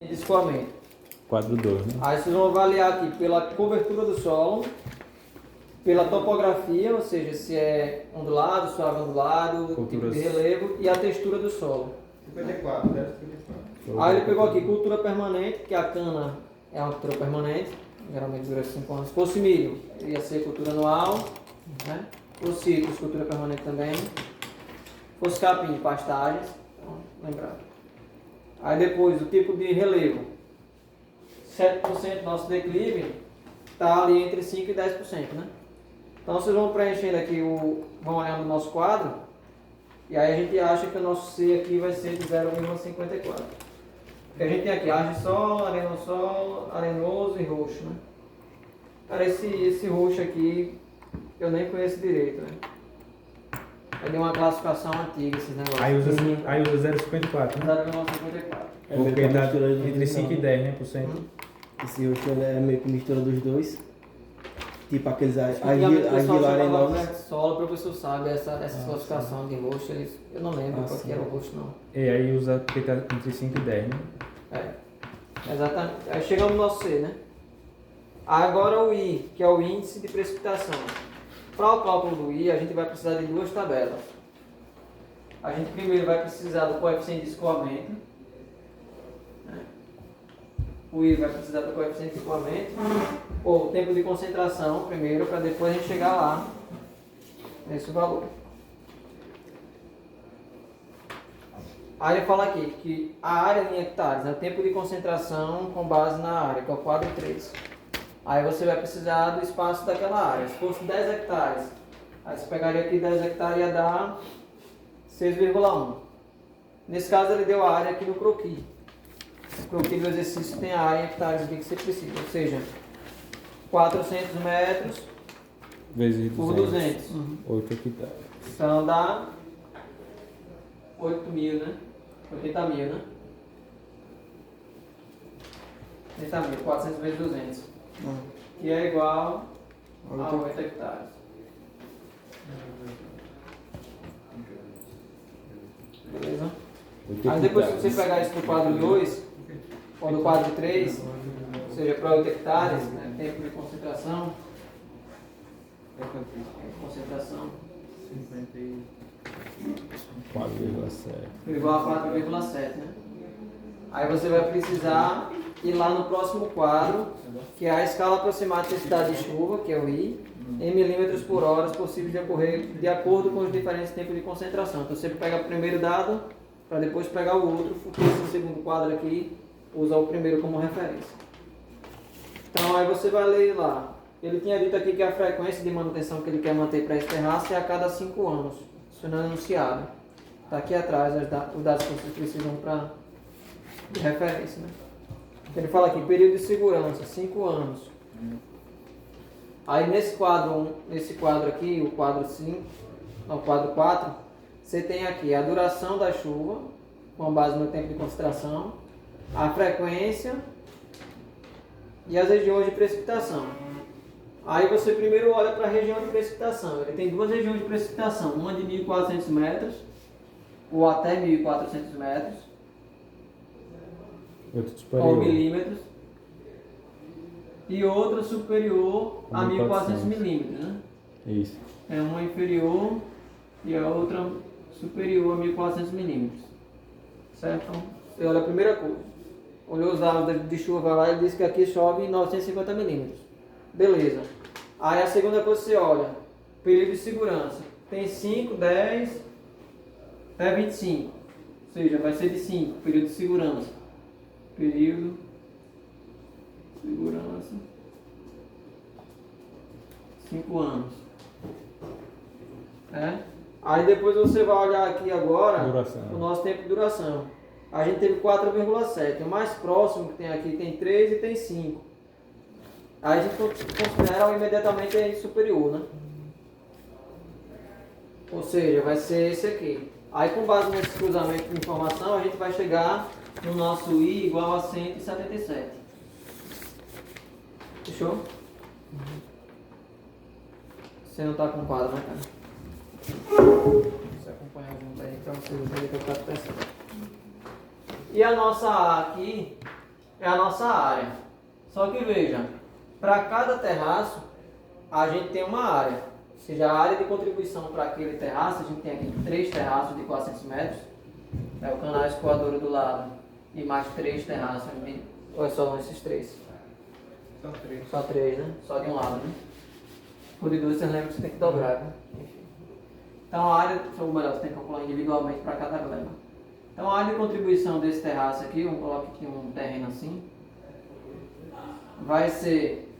de escoamento. Quadro 2, né? Aí vocês vão avaliar aqui pela cobertura do solo, pela topografia, ou seja, se é ondulado, suave ondulado, tipo de relevo e a textura do solo. 54, 54. Aí ele pegou aqui cultura permanente, que a cana é uma cultura permanente, geralmente dura 5 anos. Se fosse milho, ia ser cultura anual, né? O citros, cultura permanente também. Se fosse capim, pastagens, então, lembrar. Aí depois, o tipo de relevo. 7% do nosso declive está ali entre 5% e 10%, né? Então vocês vão preenchendo aqui, vão olhando o nosso quadro, e aí a gente acha que o nosso C aqui vai ser de 0,54. Porque a gente tem aqui argissol, arenossol, arenoso e roxo, né? Cara, esse roxo aqui eu nem conheço direito, né? É de uma classificação antiga esses negócios. Aí usa 0,54, né? 0,54. Porque dá entre 5 e 10, né, por cento. Esse roxo é meio que mistura dos dois. Tipo aqueles Antigamente o pessoal chamava arenosos. solo, o professor sabe essa classificação de roxo, eu não lembro qual que era o roxo não. E aí usa porque tá entre 5 e 10, né? É, exatamente. Aí chegamos no nosso C, né? Agora o I, que é o índice de precipitação. Para o cálculo do I, a gente vai precisar de duas tabelas. A gente primeiro vai precisar do coeficiente de escoamento. Né? O I vai precisar do coeficiente de escoamento. Ou o tempo de concentração primeiro, para depois a gente chegar lá nesse valor. Aí ele fala aqui que a área em hectares, né, o tempo de concentração com base na área, que é o quadro 3. Aí você vai precisar do espaço daquela área. Se fosse 10 hectares, aí você pegaria aqui 10 hectares e ia dar 6,1. Nesse caso ele deu a área aqui no croquis. O croquis do exercício tem a área em hectares aqui que você precisa, ou seja, 400 metros Vezes 200. por 200. 8 hectares. Então dá 8 mil, né? 80 mil, né? 80 mil, 400 vezes 200. Que é igual a 8 hectares. Beleza? Aí depois que você pegar isso do quadro 2, ou do quadro 3, ou seja, para 8 hectares, né, tempo de concentração. Concentração. 4,7. Igual a 4,7, né? Aí você vai precisar ir lá no próximo quadro, que é a escala aproximada de intensidade de chuva, que é o I, em milímetros por hora possíveis de ocorrer de acordo com os diferentes tempos de concentração. Então você pega o primeiro dado para depois pegar o outro, porque esse segundo quadro aqui usa o primeiro como referência. Então aí você vai ler lá. Ele tinha dito aqui que a frequência de manutenção que ele quer manter para esse terraço é a cada 5 anos. Isso não é anunciado. Está aqui atrás os dados que vocês precisam de referência, né? Ele fala aqui, período de segurança, 5 anos. Aí nesse quadro aqui, o quadro 5, não, o quadro 4, você tem aqui a duração da chuva, com base no tempo de concentração, a frequência e as regiões de precipitação. Aí você primeiro olha para a região de precipitação. Ele tem duas regiões de precipitação, uma de 1.400 metros, ou até 1.400 metros, ou milímetros, e outra superior a 1.400 milímetros, né? Isso. É uma inferior e a outra superior a 1.400 milímetros. Certo? Então, você olha a primeira coisa. Olhou os dados de chuva lá e disse que aqui chove 950 milímetros. Beleza. Aí a segunda coisa você olha, período de segurança. Tem 5, 10, até 25. Ou seja, vai ser de 5, período de segurança. Período de segurança. 5 anos. Aí depois você vai olhar aqui agora o nosso tempo de duração. A gente teve 4,7. O mais próximo que tem aqui tem 3 e tem 5. Aí a gente considera imediatamente a superior, né? Ou seja, vai ser esse aqui. Aí com base nesse cruzamento de informação, a gente vai chegar no nosso I igual a 177. Fechou? Você não está com o quadro, né, cara? Você acompanhar junto aí para vocês verem que eu estou pensando. E a nossa A aqui é a nossa área. Só que veja, para cada terraço, a gente tem uma área. Ou seja, a área de contribuição para aquele terraço, a gente tem aqui 3 terraços de 400 metros. É o canal escoador do lado. E mais 3 terraços. Ou é só esses 3? São 3. Só 3, né? Só de um lado, né? O de 2 vocês lembram que você tem que dobrar, né? Enfim. Então a área, ou melhor, você tem que calcular individualmente para cada gleba. Então a área de contribuição desse terraço aqui, vamos colocar aqui um terreno assim, vai ser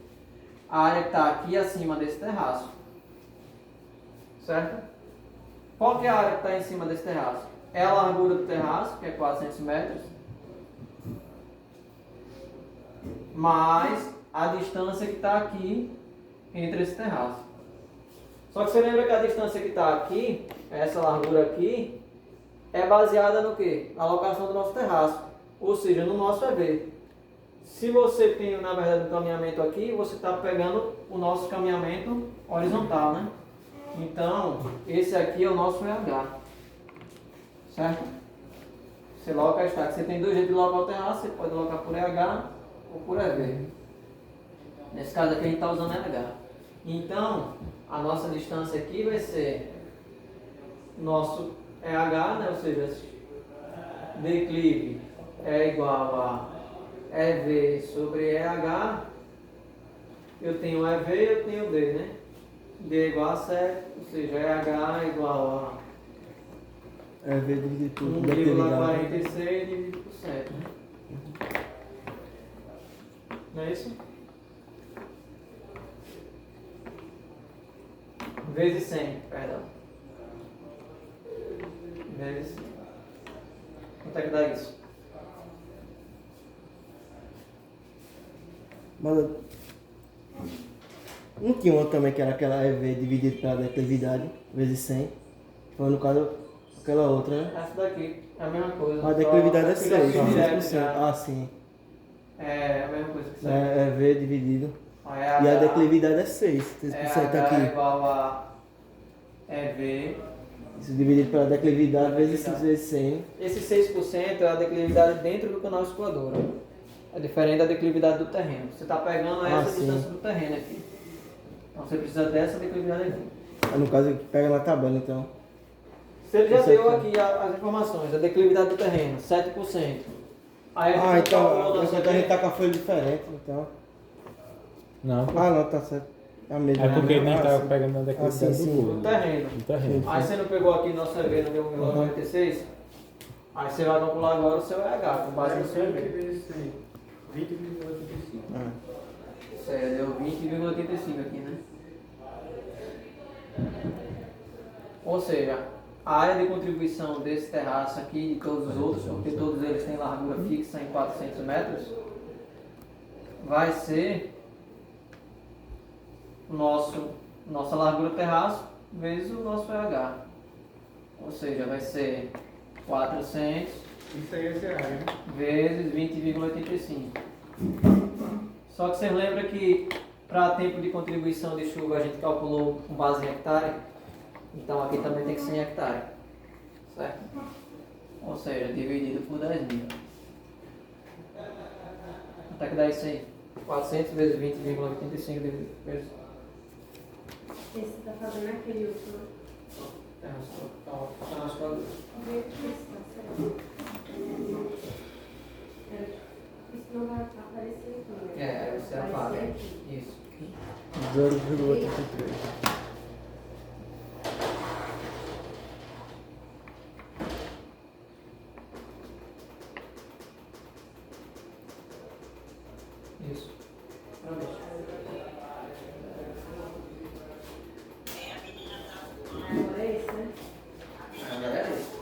a área que está aqui acima desse terraço. Certo? Qual que é a área que está em cima desse terraço? É a largura do terraço, que é 400 metros, mais a distância que está aqui entre esse terraço. Só que você lembra que a distância que está aqui, essa largura aqui, é baseada no quê? Na locação do nosso terraço, ou seja, no nosso EV. Se você tem, na verdade, um caminhamento aqui, você está pegando o nosso caminhamento horizontal, né? Então, esse aqui é o nosso EH. Certo? Você loca a estaca. Você tem 2 jeitos de locar o terraço, você pode locar por EH ou por EV. Nesse caso aqui a gente está usando EH. Então, a nossa distância aqui vai ser nosso EH, né? Ou seja, declive é igual a EV sobre EH. Eu tenho EV e eu tenho D, né? D é igual a 7, ou seja, EH é igual a É V dividido por declividade. 1,46 dividido por 7, né? Não é isso? Vezes 100, perdão. Vezes 100. Quanto é que dá isso? Mas não tinha outro também que era aquela EV dividido pela declividade, vezes 100. Foi no caso aquela outra, né? Essa daqui é a mesma coisa. A declividade é só 6, direto 6%. já. Ah, sim. É a mesma coisa que isso aqui. É EV dividido. É E a declividade é 6, 6% é aqui. igual a EV. Isso dividido pela declividade vezes 6 vezes 100. Esse 6% é a declividade dentro do canal escoador. É diferente da declividade do terreno. Você está pegando essa sim. distância do terreno aqui. Então você precisa dessa declividade aqui. No caso que pega na tabela, então. Se ele já Esse deu aqui. aqui as informações, a declividade do terreno, 7%. Aí a gente Ah, então calcula a nossa gente aqui. tá com a folha diferente, então. Não, Ah, não, tá certo. É a mesma. é porque a gente Ah, estava sim. pegando na declividade sim, do sim. do bolo. terreno. Do terreno. Aí você não pegou aqui nosso EV, não deu 1,96? Aí você vai calcular agora o seu EH, com base no seu EV. vezes 100. 20,85. Ah. Isso aí deu 20,85 aqui, né? Ou seja, a área de contribuição desse terraço aqui e de todos os outros, porque todos eles têm largura fixa em 400 metros, vai ser nossa largura terraço vezes o nosso EH. Ou seja, vai ser 400 Isso aí é essa área, né? vezes 20,85. Só que você lembra que para tempo de contribuição de chuva a gente calculou com base em hectare? Então aqui também tem que ser em hectare. Certo? Ou seja, dividido por 10.000. Quanto é que dá isso aí? 400 vezes 20,85 dividido vezes... Esse tá fazendo aquele outro. Tá nas quadras. Isso não vai aparecer aqui, né? É, você Vai apaga. aparecer aqui. Isso. 0,83. Isso. Parabéns. Agora é esse, né? Agora é isso.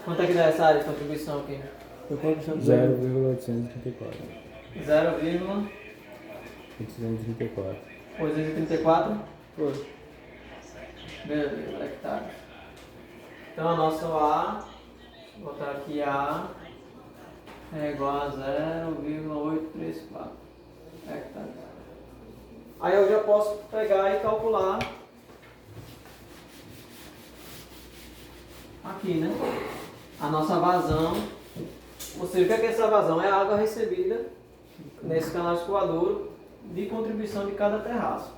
Quanto é que dá essa área de contribuição aqui? Foi quanto chama? 0,834. 0,834 834. Foi. Beleza, hectares. Então a nossa A, vou botar aqui A, é igual a 0,834 hectares. Aí eu já posso pegar e calcular aqui, né? A nossa vazão seja, o que é essa vazão? É a água recebida nesse canal escoadouro de contribuição de cada terraço.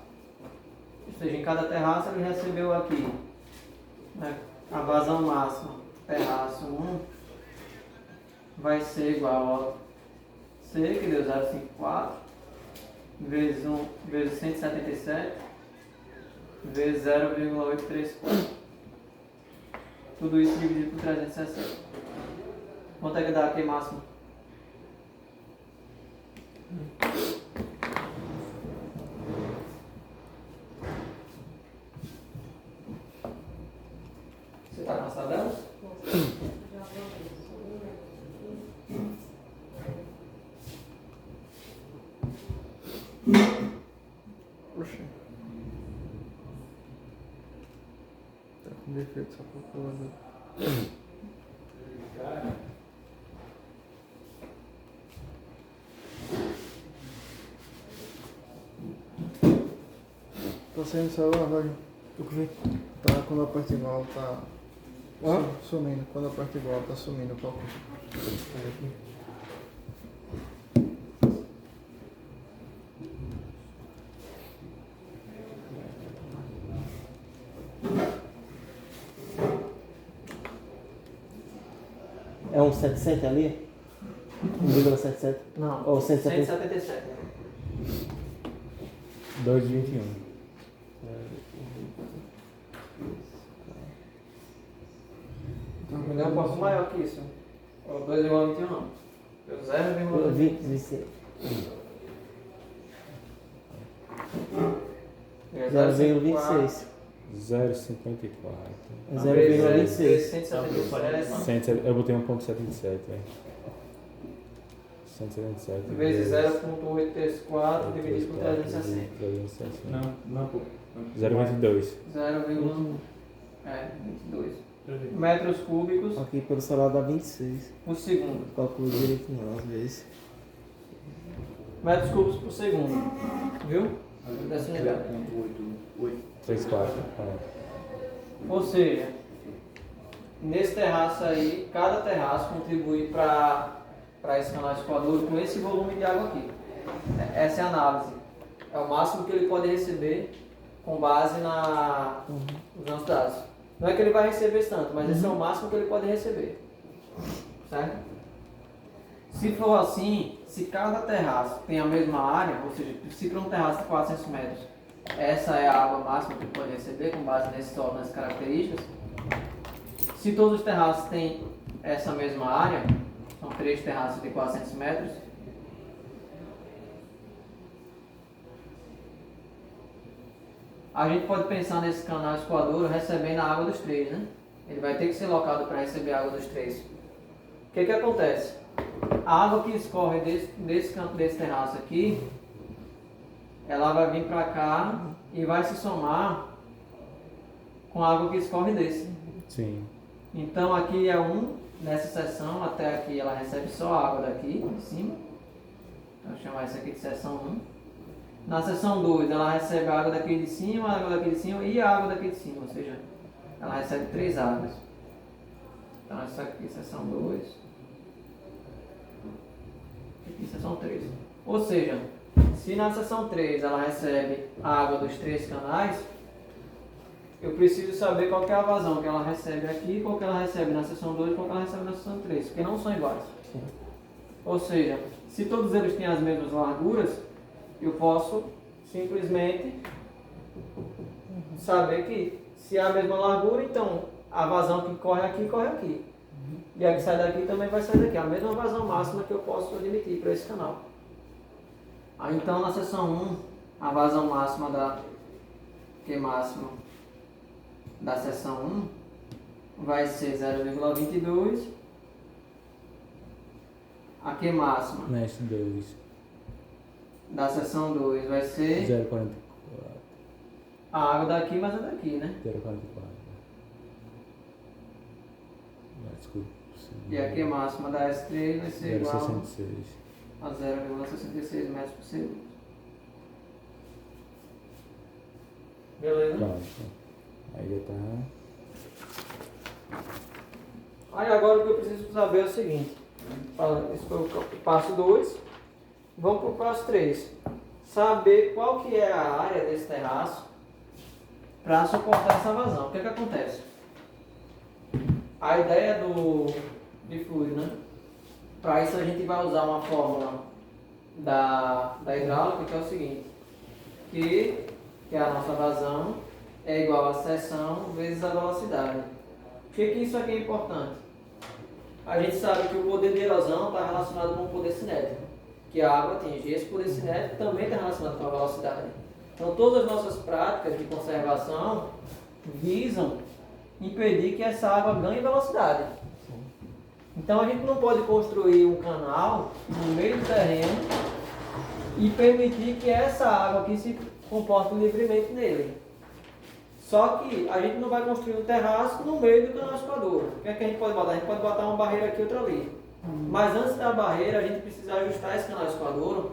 Ou seja, em cada terraço ele recebeu aqui, né, a vazão máxima, terraço 1, vai ser igual a C, que deu 0,54, vezes 1, vezes 177, vezes 0,834. Tudo isso dividido por 360. Quanto é que dá aqui máximo? Você está com as tabelas? Poxa. Tá com defeito essa calculadora. Tá saindo o celular, Roger. O que foi? Tá, quando aperta igual, tá Hã? sumindo. Quando aperta igual, tá sumindo o cálculo. É um 77 ali? 1,77? Não. Ou 170? 177. 2,21. Ele é um pouco maior que isso. O 2,21 não. O 0,21. 26. É 0,26. 0,54. 0,26. 177 Eu botei 1,77, velho. 177. vezes 0,834 dividido por 360. 360. Não, pô. 0,22. 0,22 metros cúbicos Aqui pelo celular dá 26. por segundo. Calculo direito não, às vezes. Metros cúbicos por segundo. Viu? Dessa unidade. 34. Ou seja, nesse terraço aí, cada terraço contribui para esse canal escoadouro com esse volume de água aqui. Essa é a análise. É o máximo que ele pode receber com base nos nossos dados. Não é que ele vai receber esse tanto, mas esse é o máximo que ele pode receber. Certo? Se for assim, se cada terraço tem a mesma área, ou seja, se para um terraço de 400 metros, essa é a água máxima que ele pode receber com base nesse solo, nessas características. Se todos os terraços têm essa mesma área, são 3 terraços de 400 metros, a gente pode pensar nesse canal escoadouro recebendo a água dos 3, né? Ele vai ter que ser locado para receber a água dos 3. O que acontece? A água que escorre desse terraço aqui, ela vai vir para cá e vai se somar com a água que escorre desse. Sim. Então aqui é 1, nessa seção, até aqui ela recebe só a água daqui, de cima. Então, vou chamar isso aqui de seção 1. Na seção 2, ela recebe a água daqui de cima, a água daqui de cima e a água daqui de cima, ou seja, ela recebe 3 águas. Então essa aqui, seção 2. Aqui, seção 3. Ou seja, se na seção 3 ela recebe a água dos 3 canais, eu preciso saber qual que é a vazão que ela recebe aqui, qual que ela recebe na seção 2 e qual que ela recebe na seção 3, porque não são iguais. Ou seja, se todos eles têm as mesmas larguras, eu posso simplesmente saber que se é a mesma largura, então a vazão que corre aqui, corre aqui. E a que sai daqui também vai sair daqui. A mesma vazão máxima que eu posso admitir para esse canal. Aí então na seção 1, a vazão máxima da Q máxima da seção 1 vai ser 0,22. A Q máxima Neste 2. da seção 2 vai ser 0,44. a água daqui, mas a daqui, né? 0,44. Desculpa. E a Q máxima da S3 vai ser igual 0,66. a 0,66 metros por segundo. Beleza? Pronto. Aí já tá. Aí agora o que eu preciso saber é o seguinte. Esse foi o passo 2. Vamos para o passo 3. Saber qual que é a área desse terraço para suportar essa vazão. O que acontece? A ideia de fluido, né? Para isso a gente vai usar uma fórmula da hidráulica, que é o seguinte. Que é a nossa vazão, é igual a seção vezes a velocidade. Por que isso aqui é importante? A gente sabe que o poder de erosão está relacionado com o poder cinético, que a água atinge. Esse poder cinético também está relacionado com a velocidade. Então todas as nossas práticas de conservação visam impedir que essa água ganhe velocidade. Então a gente não pode construir um canal no meio do terreno e permitir que essa água aqui se comporte livremente nele. Só que a gente não vai construir um terraço no meio do canal escoador. O que é que a gente pode botar? A gente pode botar uma barreira aqui e outra ali. Mas antes da barreira a gente precisa ajustar esse canal escoador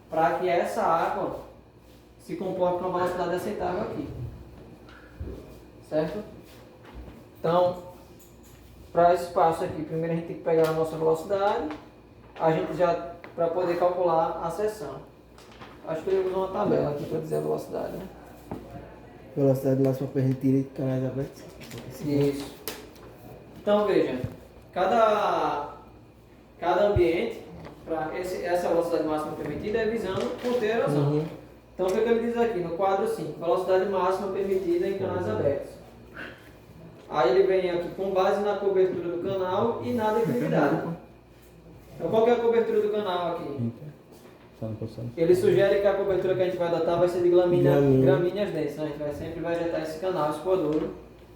para que essa água se comporte com uma velocidade aceitável aqui. Certo? Então, para esse passo aqui, primeiro a gente tem que pegar a nossa velocidade, a gente já, para poder calcular a seção. Acho que ele usou uma tabela aqui para dizer a velocidade, né? Velocidade máxima permitida de canais abertos. Isso. Então veja, cada ambiente, essa velocidade máxima permitida é visando conter a erosão. Uhum. Então o que ele diz aqui no quadro 5? Velocidade máxima permitida em canais abertos. Aí ele vem aqui com base na cobertura do canal e na declividade. Então qual que é a cobertura do canal aqui? Ele sugere que a cobertura que a gente vai adotar vai ser de gramíneas densas. Né? A gente vai sempre vegetar esse canal escoador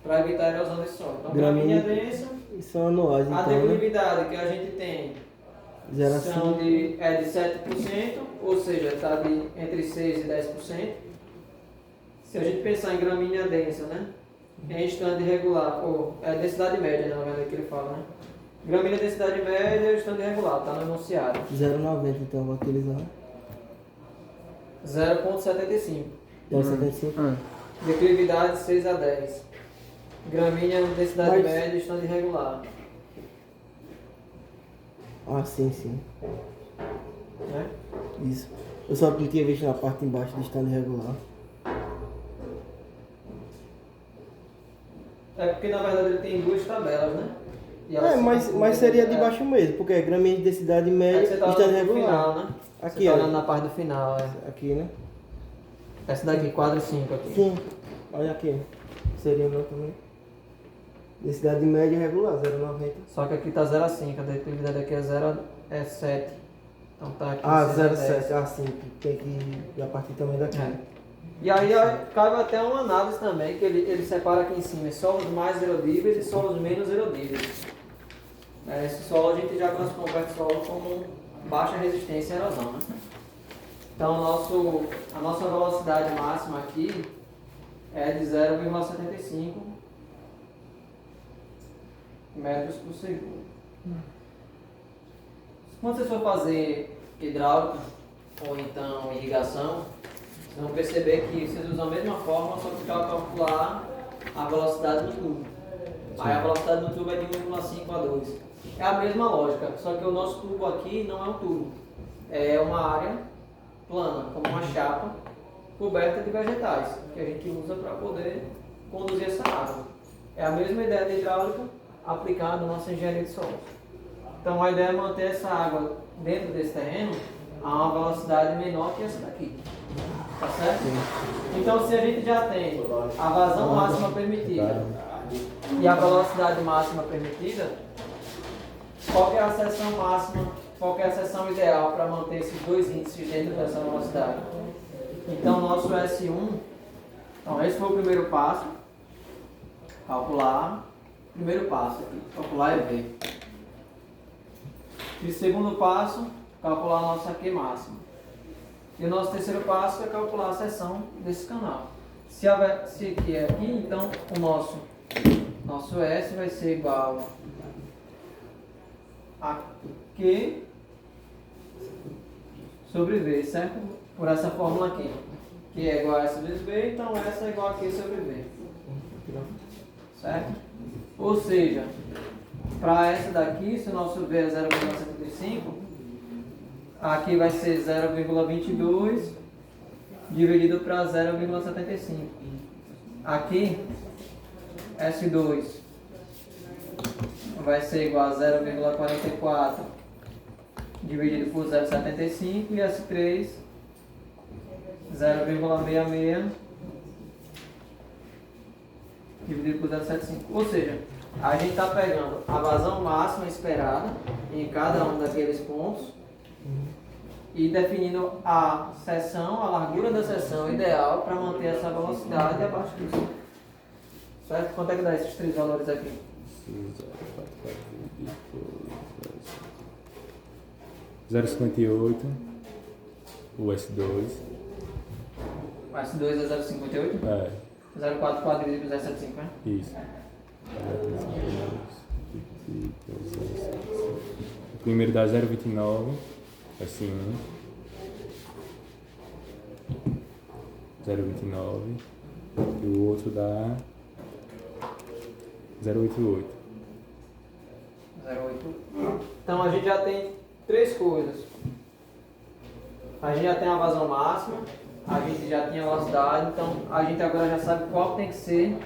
para evitar a erosão desse solo. Então gramínea densa. E são anuais, então, A declividade que a gente tem são de 7%, ou seja, está entre 6% e 10%. Se a gente pensar em gramínea densa, né? Em estande regular, ou é densidade média, na verdade, que ele fala, né? Gramínea densidade média e estande regular, está no enunciado. 0,90, então, vou utilizar. 0,75. 0,75? Declividade 6 a 10. Gramínea densidade Mas- média e estande regular. Ah, sim. Né? Isso. Eu só não tinha visto na parte de baixo do estado irregular. É porque na verdade ele tem duas tabelas, né? E elas se Mas seria de é. baixo mesmo, porque é gramínea de densidade É média que e você tá estado olhando no irregular. final, né? Aqui, Você tá ó. olhando na parte do final, é. Aqui, né? Essa daqui, quadro 5 aqui. Sim. Olha aqui. Seria o meu também. Densidade média irregular, 0,90. Só que aqui tá 0 a 5, a declividade aqui é 7. Então tá aqui. Ah, 6 a 10. 0,7. Ah, sim. Tem que ir a partir também daqui. É. E aí ó, cabe até uma análise também, que ele separa aqui em cima solos mais erodíveis e solos menos erodíveis. Esse solo a gente já conhece como solo como baixa resistência à erosão, né? Então a nossa velocidade máxima aqui é de 0,75 metros por segundo. Quando vocês for fazer hidráulica ou então irrigação, vocês vão perceber que vocês usam a mesma fórmula, só que para calcular a velocidade no tubo. Aí a velocidade no tubo é de 1,5 a 2. É a mesma lógica, só que o nosso tubo aqui não é um tubo. É uma área plana, como uma chapa, coberta de vegetais, que a gente usa para poder conduzir essa água. É a mesma ideia de hidráulica aplicada na nossa engenharia de solos. Então a ideia é manter essa água dentro desse terreno a uma velocidade menor que essa daqui. Tá certo? Então se a gente já tem a vazão máxima permitida e a velocidade máxima permitida, qual que é a seção máxima, qual que é a seção ideal para manter esses dois índices dentro dessa velocidade? Então nosso S1, então esse foi o primeiro passo, calcular, primeiro passo aqui, calcular EV. E o segundo passo, calcular a nossa Q máxima. E o nosso terceiro passo é calcular a seção desse canal. Se aqui é aqui, então o nosso S vai ser igual a Q sobre V, certo? Por essa fórmula aqui. Q é igual a S vezes V, então essa é igual a Q sobre V. Certo? Ou seja, Para essa daqui, se o nosso B é 0,75, aqui vai ser 0,22 dividido para 0,75. Aqui, S2 vai ser igual a 0,44 dividido por 0,75 e S3 0,66 dividido por 0,75. Ou seja, a gente está pegando a vazão máxima esperada em cada um daqueles pontos e definindo a seção, a largura da seção ideal para manter essa velocidade abaixo disso. Certo? Quanto é que dá esses três valores aqui? 0,58 o S2. O S2 é 0,58? É, 0,44 dividido por 0,75, né? isso. O primeiro dá 0,29, assim 0,29 e o outro dá 0,88. 0,8. Então a gente já tem três coisas. A gente já tem a vazão máxima, a gente já tem a velocidade, então a gente agora já sabe qual tem que ser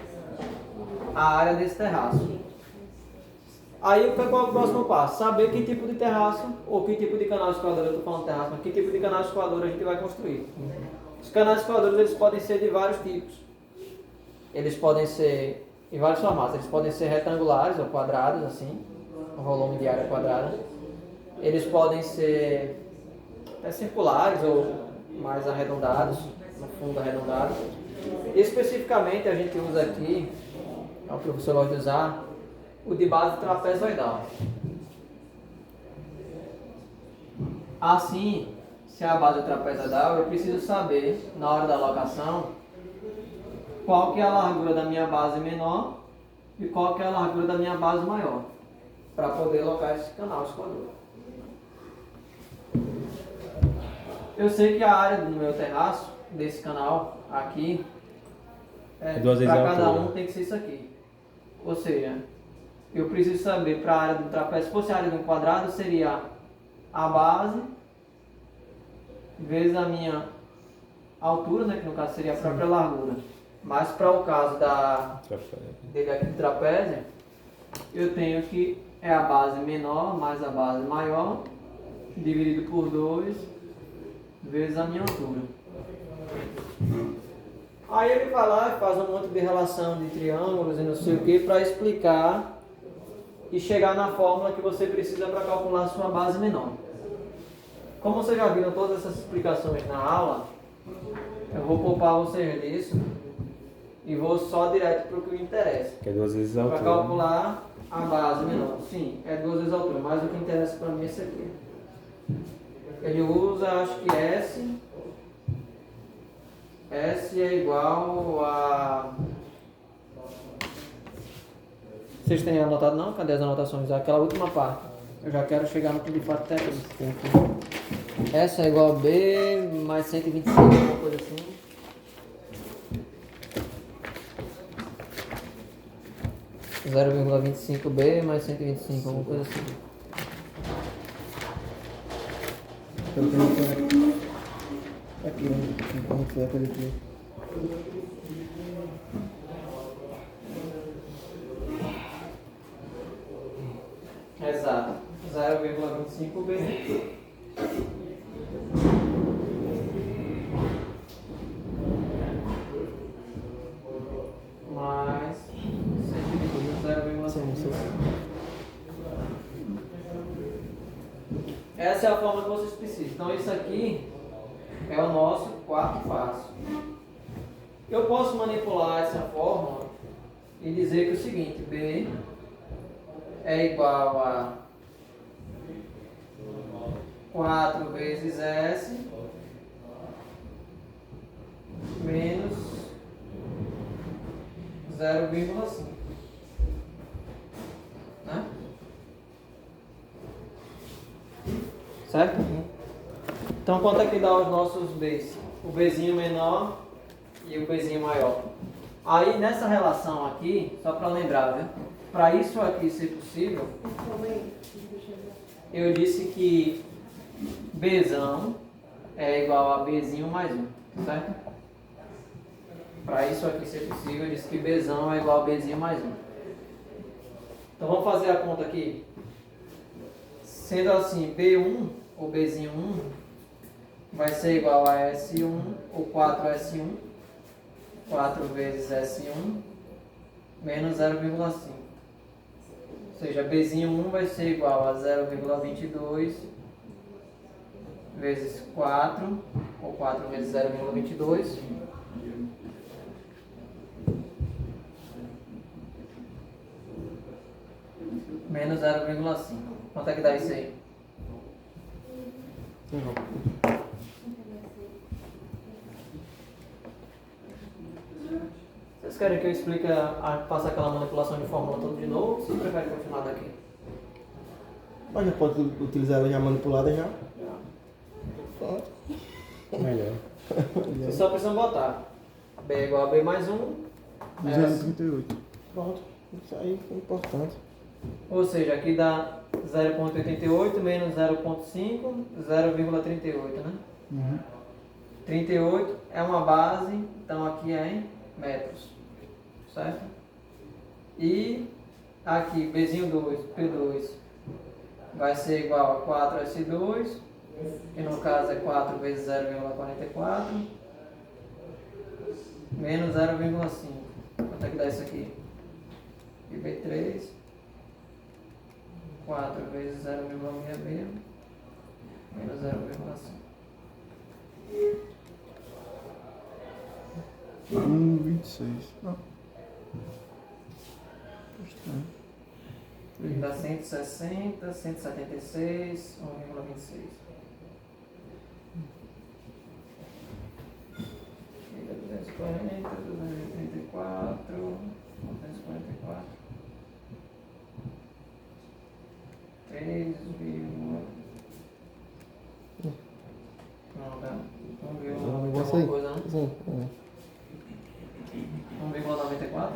a área desse terraço. Aí qual é o próximo passo? Saber que tipo de terraço ou que tipo de canal escoador, eu estou falando terraço, mas que tipo de canal escoador a gente vai construir. Os canais escoadores eles podem ser de vários tipos. Eles podem ser em vários formatos. Eles podem ser retangulares ou quadrados, assim, um volume de área quadrada. Eles podem ser circulares ou mais arredondados, no fundo arredondado. Especificamente a gente usa aqui, o professor gosta de usar, o de base trapezoidal. Assim, se a base é trapezoidal, eu preciso saber, na hora da alocação, qual que é a largura da minha base menor e qual que é a largura da minha base maior, para poder alocar esse canal escoador. Eu sei que a área do meu terraço, desse canal aqui, para cada um tem que ser isso aqui. Ou seja, eu preciso saber para a área do trapézio, se fosse a área de um quadrado, seria a base vezes a minha altura, né, que no caso seria a própria largura. Mas para o caso dele aqui do trapézio, eu tenho que é a base menor mais a base maior, dividido por 2 vezes a minha altura. Aí ele vai lá e faz um monte de relação de triângulos e não sei o que para explicar e chegar na fórmula que você precisa para calcular a sua base menor. Como vocês já viram todas essas explicações na aula, eu vou poupar vocês disso e vou só direto para o que me interessa. Que é 2 vezes a altura. Para calcular a base menor. Sim, é 2 vezes a altura, mas o que interessa para mim é esse aqui. Ele usa, acho que S é igual a... Vocês têm anotado não? Cadê as anotações? Aquela última parte. Eu já quero chegar no que de fato tem aqui. S é igual a B mais 125, alguma coisa assim. — 0,25B mais 125, alguma coisa assim. Eu tenho aqui, como foi aquele aqui. Exato. 0,25B. Mais 0,25. Essa é a forma que vocês precisam. Então isso aqui é o nosso quarto passo. Eu posso manipular essa fórmula e dizer que é o seguinte: B é igual a 4 vezes S menos 0,5. Né? Certo? Então quanto é que dá os nossos B's? O Bzinho menor e o Bzinho maior. Aí nessa relação aqui, só para lembrar, viu? para isso aqui ser possível, eu disse que Bzão é igual a Bzinho mais 1, certo? Para isso aqui ser possível, eu disse que Bzão é igual a Bzinho mais 1. Então vamos fazer a conta aqui. Sendo assim, B1 ou Bzinho 1 vai ser igual a S1 ou 4S1, 4 vezes S1 menos 0,5. Ou seja, Bzinho 1 vai ser igual a 0,22 vezes 4, ou 4 vezes 0,22. Menos 0,5. Quanto é que dá isso aí? Vocês querem que eu explique, faça aquela manipulação de fórmula toda de novo? Ou vocês preferem continuar daqui? Mas já pode utilizar ela já manipulada já. Melhor. Vocês só precisam botar B é igual a B mais 1. 0,38. Pronto. Isso aí é importante. Ou seja, aqui dá 0,88 menos 0,5, 0,38, né? Uhum. 38 é uma base, então aqui é em metros, certo? E aqui, Bzinho 2, P2, vai ser igual a 4S2, que no caso é 4 vezes 0,44, menos 0,5. Quanto é que dá isso aqui? E B3, 4 vezes 0,66, menos 0,5. 1,26. Não. Dá 160, 176, 1,26. Fica 240, 234, 244. 3, não dá. 1,91 negócio aí. coisa, né? Sim. 1,94?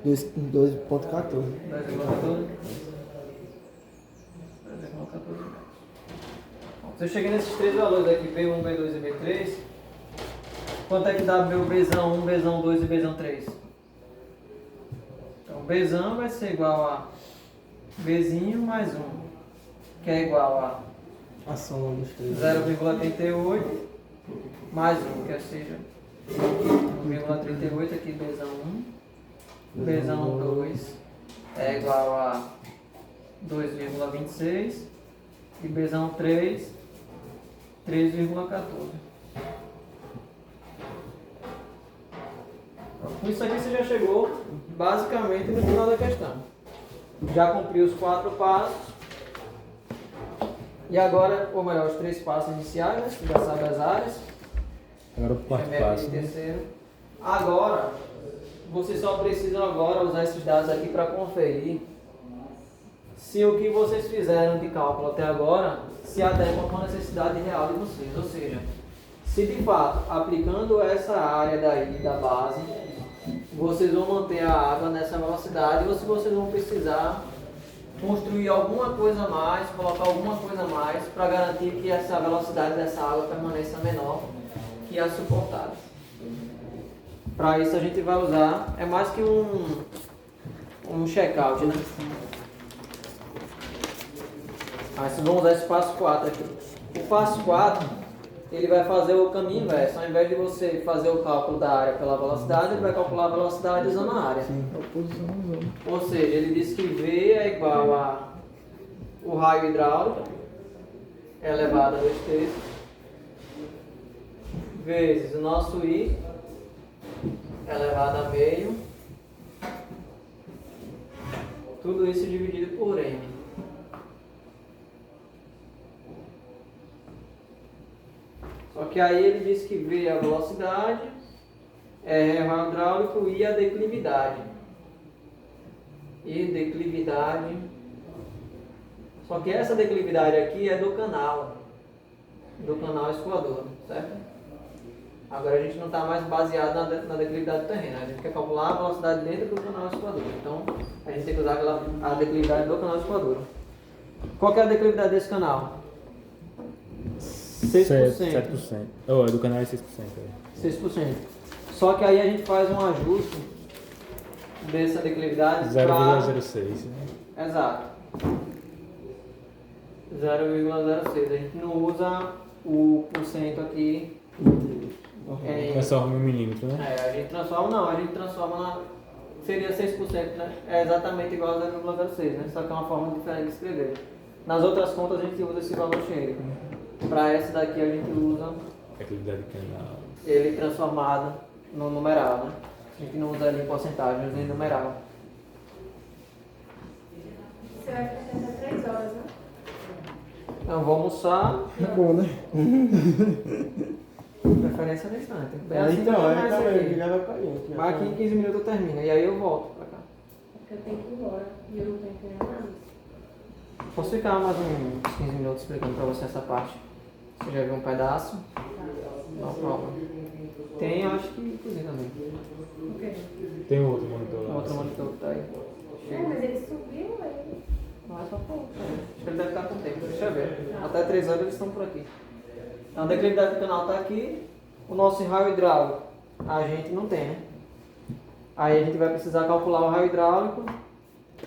12,14. 2,14? 2,14. Se eu cheguei nesses três valores aqui, B1, B2 e B3, quanto é que dá meu Bzão 1, Bzão 2 e Bzão 3? Então, Bzão vai ser igual a Bzinho mais 1, que é igual a A soma dos três. 0,38 mais 1, que seja 1,38 aqui, Bzão 1, Bzão 2 é igual a 2,26 e Bzão 3, 3,14. Com isso aqui você já chegou basicamente no final da questão. Já cumpriu os 4 passos. E agora, ou melhor, os 3 passos iniciais, né? Você já sabe as áreas. Agora o quarto Primeiro passo. e terceiro. Agora, vocês só precisam agora usar esses dados aqui para conferir se o que vocês fizeram de cálculo até agora se adequa com a necessidade real de vocês. Ou seja, se de fato, aplicando essa área daí da base, vocês vão manter a água nessa velocidade ou se vocês vão precisar construir alguma coisa a mais, colocar alguma coisa a mais para garantir que essa velocidade dessa água permaneça menor que a suportada. Para isso a gente vai usar, é mais que um check-out, né? Mas vamos usar esse passo 4 aqui. O passo 4, ele vai fazer o caminho inverso. Ao invés de você fazer o cálculo da área pela velocidade, ele vai calcular a velocidade usando a área. É a posição da zona. Ou seja, ele diz que V é igual a o raio hidráulico elevado a 2/3 vezes o nosso I elevado a meio, tudo isso dividido por M. Só que aí ele diz que V é a velocidade, R é o raio hidráulico e a declividade. E declividade. Só que essa declividade aqui é do canal escoador, certo? Agora a gente não está mais baseado na declividade do terreno, a gente quer calcular a velocidade dentro do canal escoador. Então a gente tem que usar a declividade do canal escoador. Qual que é a declividade desse canal? 6%. 7%. Oh, do canal é 6%. 6%. Só que aí a gente faz um ajuste dessa declividade 0,06. Né? Exato. 0,06. A gente não usa o porcento aqui. Transforma em milímetro, né? A gente transforma seria 6%, né? É exatamente igual a 0,06, né? Só que é uma forma diferente de escrever. Nas outras contas a gente usa esse valor cheio. Para essa daqui a gente usa Declividade do canal. ele transformado no numeral, né? A gente não usa ele em porcentagem, usa em numeral. Você vai ficar até 3 horas, né? Então vou almoçar, É bom, né? preferência no instante. Bem É, assim então, também aí começa tá aqui. vendo, já vai com a gente. já Mas tá. aqui em 15 minutos eu termino, e aí eu volto pra cá. Porque eu tenho que ir embora. E eu não tô entendendo nada. Posso ficar mais uns 15 minutos explicando pra você essa parte? Você já viu um pedaço? Não, prova. Tem, eu acho que inclusive também. O quê? Tem um outro monitor Um lá. outro monitor que tá aí. Mas ele subiu aí. Não é só pouco. Acho que ele deve estar com tempo, deixa eu ver. Até 3 horas eles estão por aqui. Então a declividade do canal está aqui. O nosso raio hidráulico a gente não tem, né? Aí a gente vai precisar calcular o raio hidráulico.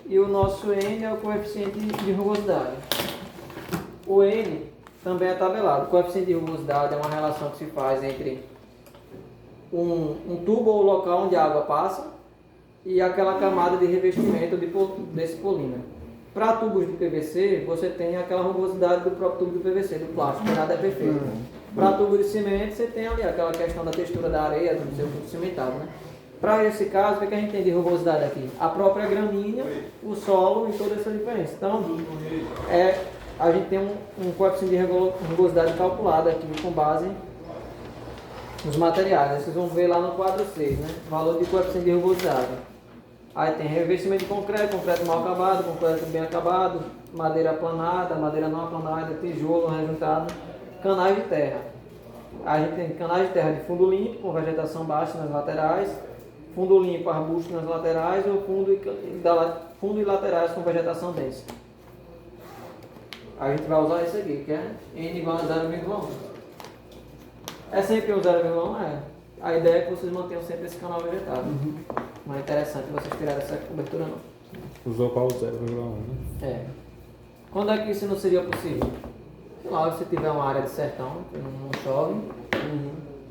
E o nosso N é o coeficiente de rugosidade. O N também é tabelado. O coeficiente de rugosidade é uma relação que se faz entre um tubo ou local onde a água passa e aquela camada de revestimento desse polímero. Para tubos de PVC, você tem aquela rugosidade do próprio tubo de PVC, do plástico, que nada é perfeito. Para tubo de cimento, você tem ali aquela questão da textura da areia, do seu tubo cimentado, né? Para esse caso, o que a gente tem de rugosidade aqui? A própria gramínea, o solo e toda essa diferença. Então, a gente tem um coeficiente de rugosidade calculado aqui com base nos materiais. Vocês vão ver lá no quadro 6, né? Valor de coeficiente de rugosidade. Aí tem revestimento de concreto, concreto mal acabado, concreto bem acabado, madeira aplanada, madeira não aplanada, tijolo rejuntado, canais de terra. A gente tem canais de terra de fundo limpo, com vegetação baixa nas laterais, fundo limpo, arbusto nas laterais, ou fundo e laterais com vegetação densa. A gente vai usar esse aqui, que é N igual a 0,1. É sempre um 0,1? É. A ideia é que vocês mantenham sempre esse canal vegetável. Não é interessante vocês tirarem essa cobertura não. Usou qual 0,1, né? É. Quando é que isso não seria possível? Sei lá, se tiver uma área de sertão, que não chove,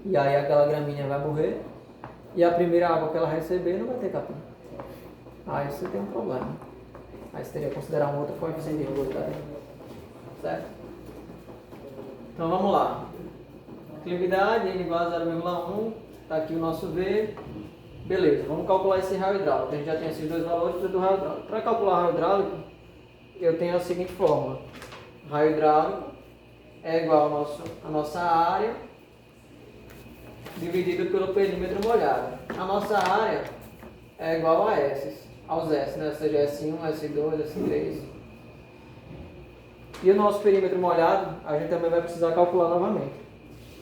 e aí aquela gramínea vai morrer, e a primeira água que ela receber não vai ter capim. Aí você tem um problema. Aí você teria que considerar um outro coeficiente de rugosidade. Certo? Então vamos lá. Declividade, N igual a 0,1, está aqui o nosso V. Beleza, vamos calcular esse raio hidráulico. A gente já tem esses dois valores do raio hidráulico. Para calcular o raio hidráulico, eu tenho a seguinte fórmula. Raio hidráulico é igual a nossa área dividido pelo perímetro molhado. A nossa área é igual a S, aos S, né? Ou seja, S1, S2, S3. E o nosso perímetro molhado, a gente também vai precisar calcular novamente.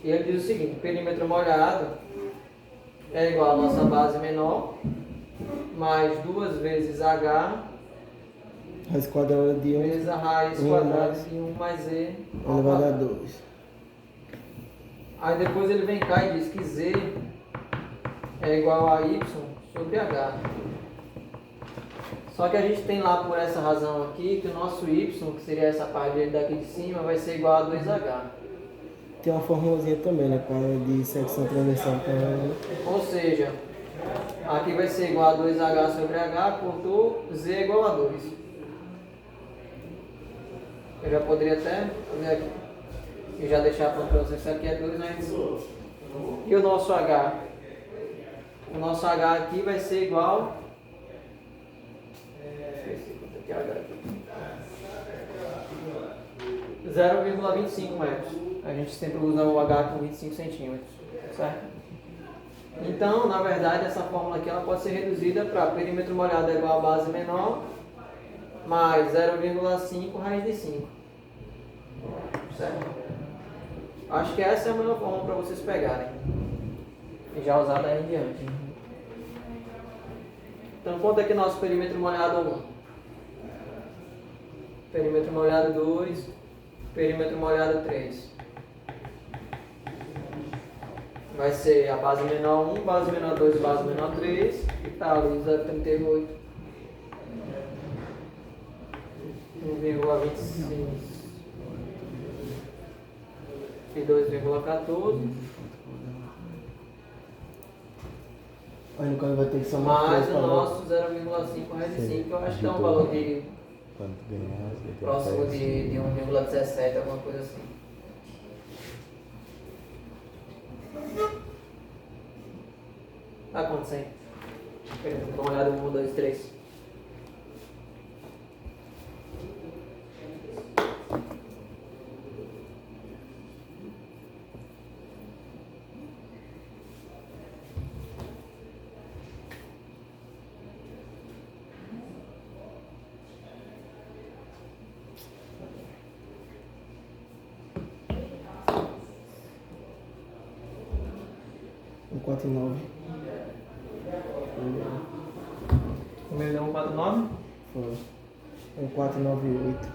E ele diz o seguinte, perímetro molhado é igual a nossa base menor, mais 2 vezes H, Raiz quadrada de 1 vezes a raiz quadrada de 1 mais E ao elevado a quadrado. 2. Aí depois ele vem cá e diz que Z é igual a Y sobre H. Só que a gente tem lá por essa razão aqui que o nosso Y, que seria essa parte daqui de cima, vai ser igual a 2H. Tem uma formulazinha também, né? De secção transversal também. Ou seja, aqui vai ser igual a 2H sobre H, cortou, Z é igual a 2. Eu já poderia até fazer aqui. E já deixar pronto para vocês, isso aqui é 2, mas... E o nosso H? O nosso H aqui vai ser igual... Esqueci quanto é H aqui. 0,25 metros. A gente sempre usa o H com 25 centímetros, certo? Então, na verdade, essa fórmula aqui ela pode ser reduzida para perímetro molhado é igual a base menor mais 0,5 raiz de 5. Certo? Acho que essa é a melhor forma para vocês pegarem. E já usar daí em diante. Então conta aqui nosso perímetro molhado 1. Perímetro molhado 2. Perímetro molhado 3. Vai ser a base menor 1, base menor 2, base menor 3. E tá ali 0,38. 1,26. E 2,14. Aí no caso vai ter que somar Mais três o para nosso 0,5 raiz de 5, eu acho que é um valor de Quanto ganhar, você vai ter próximo acesso. de 1,17, alguma coisa assim. Tá acontecendo. Dá uma olhada, 1, 2, 3. Um 4,9. O meu deu 1,49. Foi. Um 4,98.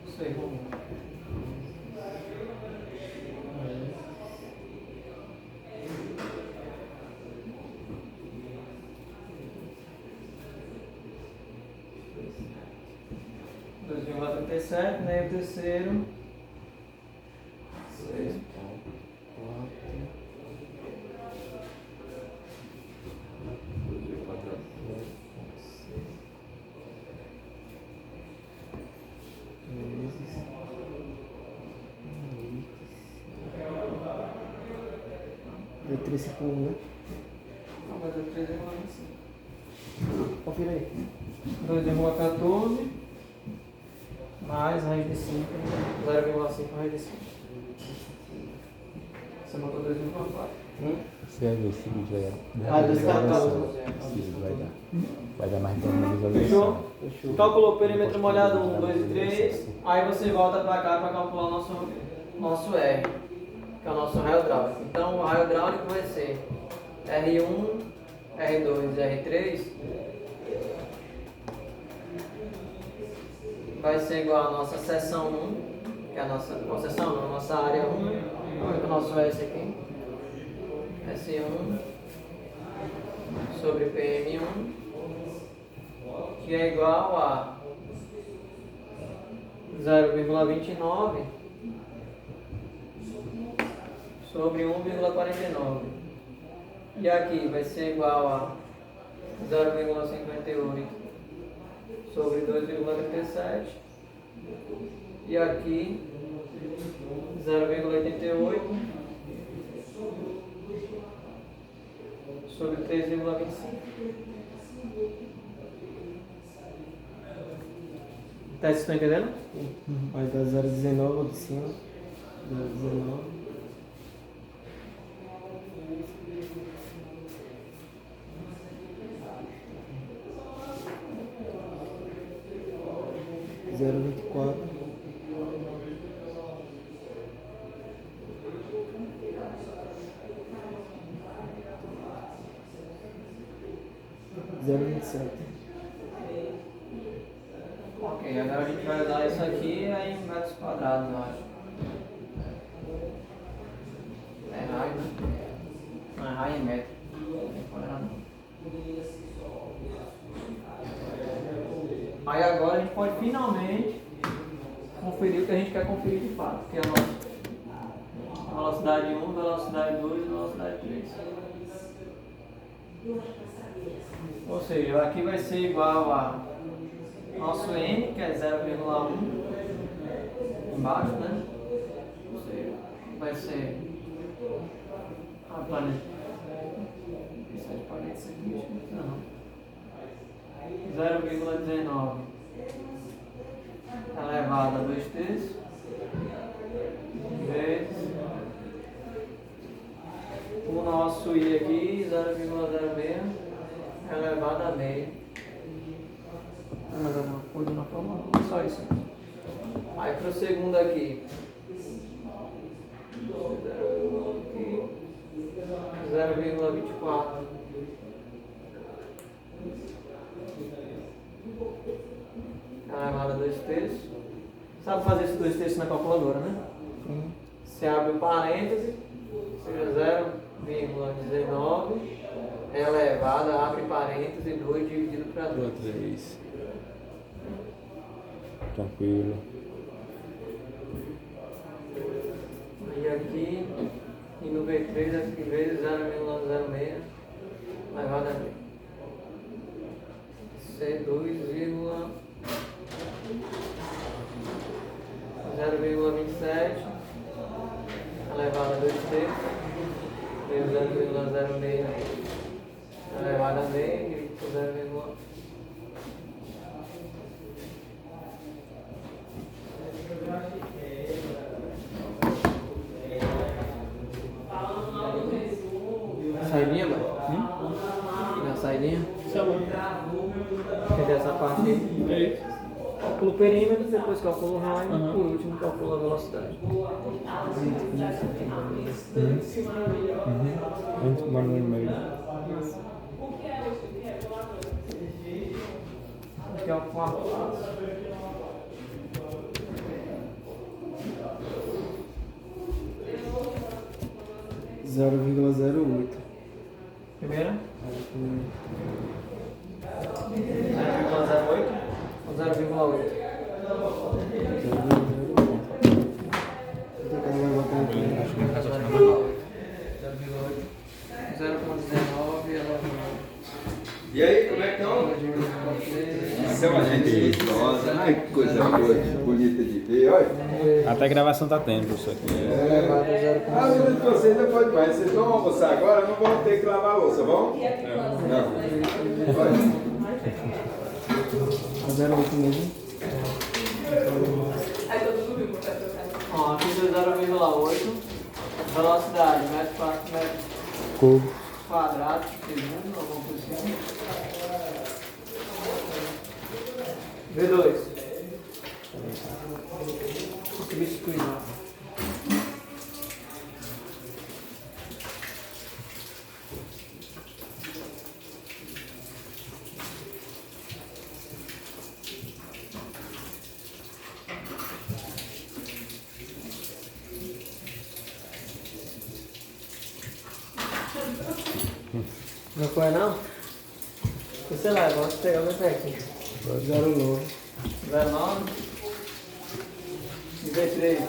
Isso aí, vamos. Nem o terceiro. 6. Deu 3,51, né? Não, mas é 3,25. Confira aí. 2,14 mais raiz de 5, 0,5 raiz de 5. Você mandou 2,4. Você vai ver se o vídeo vai dar. Ah, 2,14. Sim, vai dar. Vai dar mais tempo na visualização. Fechou? Fechou. Calculou o perímetro molhado 1, 2 e 3. Aí você volta para cá para calcular o nosso R, que é o nosso raio hidráulico. Então o raio hidráulico vai ser R1, R2 e R3. Vai ser igual a nossa seção 1, que é a nossa concessão, não, a nossa área 1. Vamos ver o nosso S aqui. S1 sobre PM1, que é igual a 0,29 sobre 1,49. E aqui vai ser igual a 0,58 sobre 2,37. E aqui 0,88 sobre 3,25. Tá, vocês estão entendendo? Vai dar 0,19 de cima. 0,19. Zero 24. Zero 27. Ok, agora a gente vai usar isso aqui aí em metros quadrados, eu acho. É raio, né? Não é raio, é metro. Não é quadrado. Aí agora a gente pode finalmente conferir o que a gente quer conferir de fato, que é a velocidade 1, velocidade 2 e velocidade 3. Ou seja, aqui vai ser igual a nosso N, que é 0,1 embaixo, né? Ou seja, vai ser a planeta. Isso é planeta, isso aqui, acho que não. 0,19 elevado a 2/3 vezes o nosso substituir aqui 0,06 elevado a meio. Mais alguma coisa na forma? Só isso. Aí para o segundo aqui. 0,24 elevado a 2/3. Sabe fazer esses 2/3 na calculadora, né? Sim. Você abre o parêntese, seja 0,19 elevado, abre parêntese, 2 dividido para 2. 3. Tranquilo. E aqui, e no V3, aqui vezes 0,06 elevado a meio. C 0,27 elevado a 2/3 vezes 0,06 elevado a meio e 0,1. Saidinha, mano? Na saidinha? Entendeu essa parte aí? Calcula o perímetro, depois calcula o raio e por último calcula a velocidade. Muito mais no meio. Aqui é o quarto passo. Zero vírgula 0,08. Primeira? 0,08 ou 0,8? Então, cada um vai botar aqui. 0,19 elevado. E aí, como é que estão? Isso é uma gente idosa. Ai, que coisa boa, bonita de ver, olha. Até gravação tá tendo isso aqui. Elevado a 0,19. A vida de vocês não pode mais. Vocês vão almoçar agora, não vão ter que lavar a louça, vão? Não. Olha. 0,8 mesmo. Ó, aqui deu 0,8. Velocidade, metro Cubo. quadrado por segundo, alguma coisa assim. V2. Substituir lá. Não foi não? Sei lá, vamos pegar o meu aqui. 0,9. 09 e V3.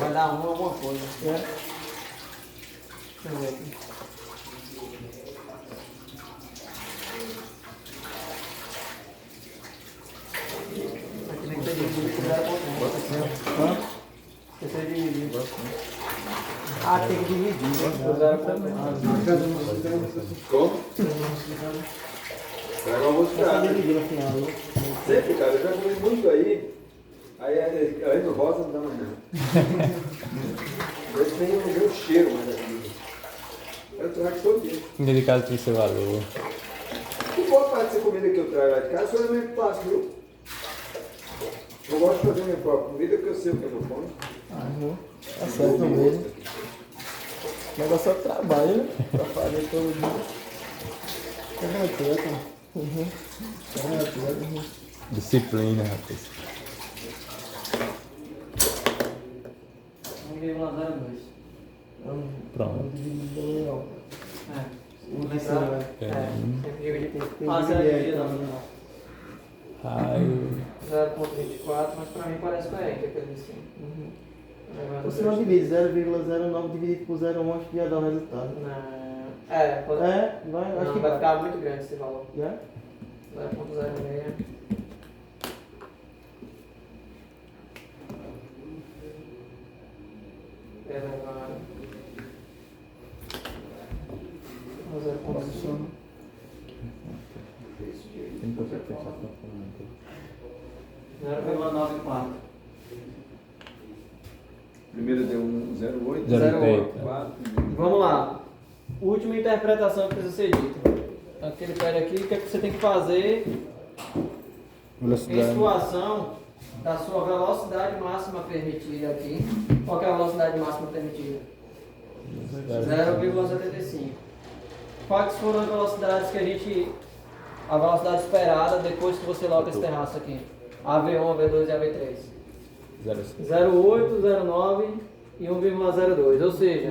Vai dar alguma coisa. Deixa eu ver aqui. Aqui tem que ser dividido por 0,1. Tem que ser dividido. Ah, tem que dividir. Por 0,1. Como? Pega uma música. Só dividir no final. Sempre, cara, eu já comi muito aí. Aí no rosa não dá mais nada. Eu tenho o meu cheiro mais da comida. Eu trago todo dia. Comida de casa tem seu valor. Que boa parte dessa comida que eu trago lá de casa sou eu mesmo que faço, viu? Eu gosto de fazer minha própria comida porque eu sei o que eu como. Tá certo mesmo. O negócio é trabalho, né? Pra fazer todo dia. É gratuito. Disciplina, rapaz. 1,02. Pronto. Sempre dividir por Tem que Ah, dividir aí, 0,19. Raio. 0,24, mas pra mim parece coerente aquele de cima. Levando Você não divide 0,09 dividido por 0,1, acho que ia dar o resultado. Não. É, pode... É, vai, acho Não, que vai vai. ficar muito grande esse valor. Né? 0,06. Elevado a 0,5. Tem que pensar com a 0,94. Primeiro deu 0,8. 0,8. 4. Vamos lá. Última interpretação que precisa ser dita. Então, que ele pede aqui, o que é que você tem que fazer em Velocidade. situação da sua velocidade máxima permitida aqui. Qual que é a velocidade máxima permitida? 0,75. Quais foram as velocidades que a velocidade esperada depois que você loca esse terraço aqui? AV1, AV2 e AV3. 0,8, 0,9 e 1,02. Ou seja,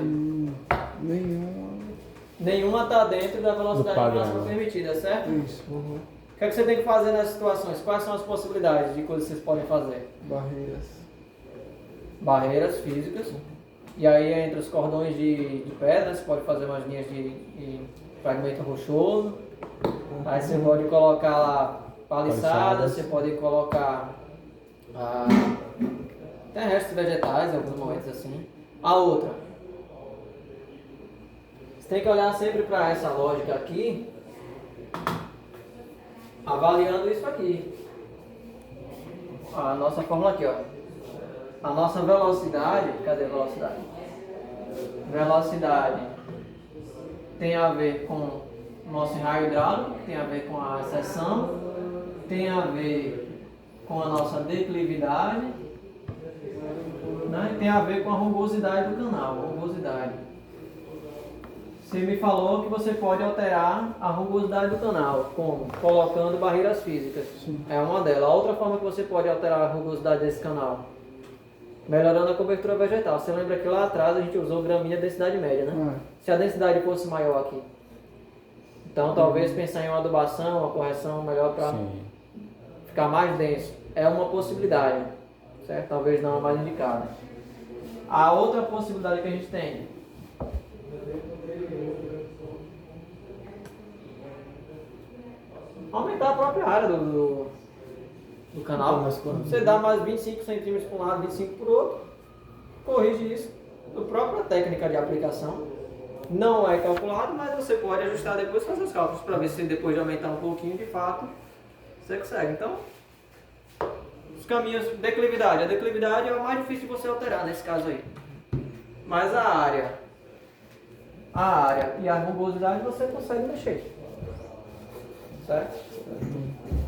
nenhuma está dentro da velocidade Do padrão, máxima né? permitida, certo? Isso. O que é que você tem que fazer nessas situações? Quais são as possibilidades de coisas que vocês podem fazer? Barreiras. Barreiras físicas. E aí, entre os cordões de pedra, você pode fazer umas linhas de fragmento rochoso. Aí você pode colocar lá paliçadas, você pode colocar até restos vegetais em alguns momentos assim. A outra, você tem que olhar sempre para essa lógica aqui, avaliando isso aqui. A nossa fórmula aqui, ó. A nossa velocidade, cadê a velocidade? Velocidade tem a ver com o nosso raio hidráulico, tem a ver com a seção, tem a ver com a nossa declividade, né? E tem a ver com a rugosidade do canal, rugosidade. Você me falou que você pode alterar a rugosidade do canal, como? Colocando barreiras físicas. É uma delas. A outra forma que você pode alterar a rugosidade desse canal, melhorando a cobertura vegetal. Você lembra que lá atrás a gente usou gramínea densidade média, né? Se a densidade fosse maior aqui. Então talvez pensar em uma adubação, uma correção melhor para ficar mais denso. É uma possibilidade, certo? Talvez não a mais indicada. A outra possibilidade que a gente tem, aumentar a própria área do canal. Você dá mais 25 centímetros para um lado, 25 para o outro, corrige isso. A própria técnica de aplicação não é calculado, mas você pode ajustar depois, fazer os cálculos para ver se depois de aumentar um pouquinho, de fato, você consegue. Então, os caminhos, declividade. A declividade é o mais difícil de você alterar nesse caso aí. Mas a área e a rugosidade você consegue mexer. Certo?